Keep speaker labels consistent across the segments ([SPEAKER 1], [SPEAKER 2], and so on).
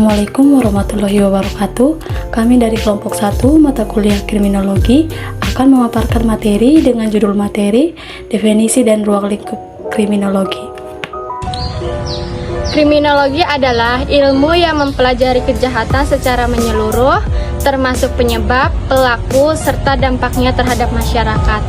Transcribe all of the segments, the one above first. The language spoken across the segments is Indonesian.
[SPEAKER 1] Assalamualaikum warahmatullahi wabarakatuh. Kami dari kelompok 1 mata kuliah kriminologi akan memaparkan materi dengan judul materi definisi dan ruang lingkup kriminologi.
[SPEAKER 2] Kriminologi adalah ilmu yang mempelajari kejahatan secara menyeluruh, termasuk penyebab, pelaku, serta dampaknya terhadap masyarakat.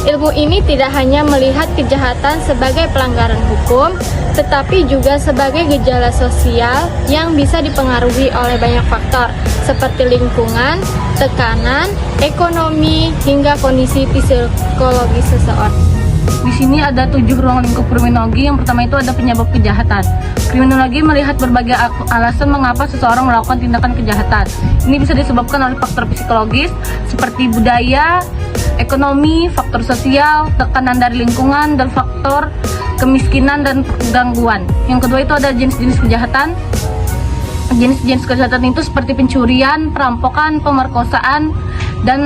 [SPEAKER 2] Ilmu ini tidak hanya melihat kejahatan sebagai pelanggaran hukum, tetapi juga sebagai gejala sosial yang bisa dipengaruhi oleh banyak faktor, seperti lingkungan, tekanan, ekonomi, hingga kondisi psikologis seseorang.
[SPEAKER 3] Di sini ada 7 ruang lingkup kriminologi. Yang pertama itu ada penyebab kejahatan. Kriminologi melihat berbagai alasan mengapa seseorang melakukan tindakan kejahatan. Ini bisa disebabkan oleh faktor psikologis seperti budaya, ekonomi, faktor sosial, tekanan dari lingkungan, dan faktor kemiskinan dan gangguan. Yang kedua itu ada jenis-jenis kejahatan. Jenis-jenis kejahatan itu seperti pencurian, perampokan, pemerkosaan, dan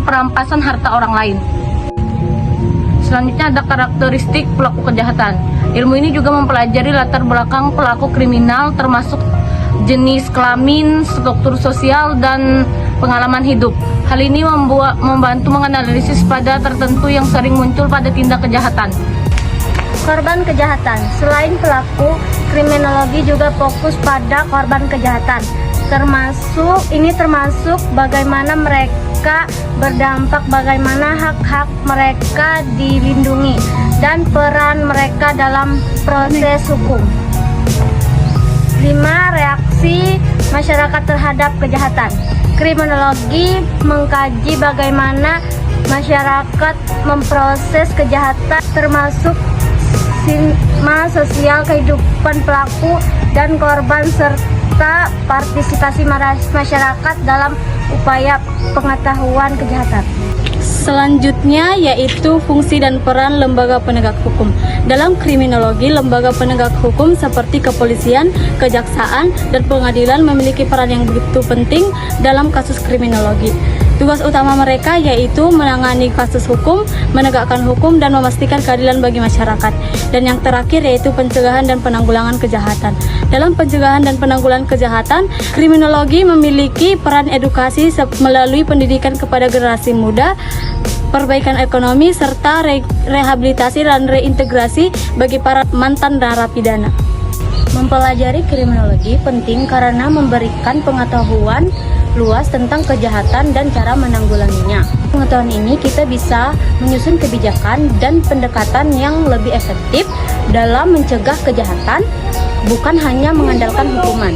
[SPEAKER 3] perampasan harta orang lain. Selanjutnya ada karakteristik pelaku kejahatan. Ilmu ini juga mempelajari latar belakang pelaku kriminal, termasuk jenis kelamin, struktur sosial, dan pengalaman hidup. Hal ini membantu menganalisis pada tertentu yang sering muncul pada tindak kejahatan.
[SPEAKER 4] Korban kejahatan. Selain pelaku, kriminologi juga fokus pada korban kejahatan. Termasuk bagaimana mereka berdampak, bagaimana hak-hak mereka dilindungi, dan peran mereka dalam proses hukum. 5. Reaksi masyarakat terhadap kejahatan. Kriminologi mengkaji bagaimana masyarakat memproses kejahatan, termasuk stigma sosial kehidupan pelaku dan korban, serta partisipasi masyarakat dalam upaya pengetahuan kejahatan.
[SPEAKER 1] Selanjutnya yaitu fungsi dan peran lembaga penegak hukum. Dalam kriminologi, lembaga penegak hukum seperti kepolisian, kejaksaan, dan pengadilan memiliki peran yang begitu penting dalam kasus kriminologi. Tugas utama mereka yaitu menangani kasus hukum, menegakkan hukum, dan memastikan keadilan bagi masyarakat. Dan yang terakhir yaitu pencegahan dan penanggulangan kejahatan. Dalam pencegahan dan penanggulangan kejahatan, kriminologi memiliki peran edukasi melalui pendidikan kepada generasi muda, perbaikan ekonomi, serta rehabilitasi dan reintegrasi bagi para mantan narapidana.
[SPEAKER 4] Mempelajari kriminologi penting karena memberikan pengetahuan luas tentang kejahatan dan cara menanggulanginya. Pengetahuan ini kita bisa menyusun kebijakan dan pendekatan yang lebih efektif dalam mencegah kejahatan, bukan hanya mengandalkan hukuman.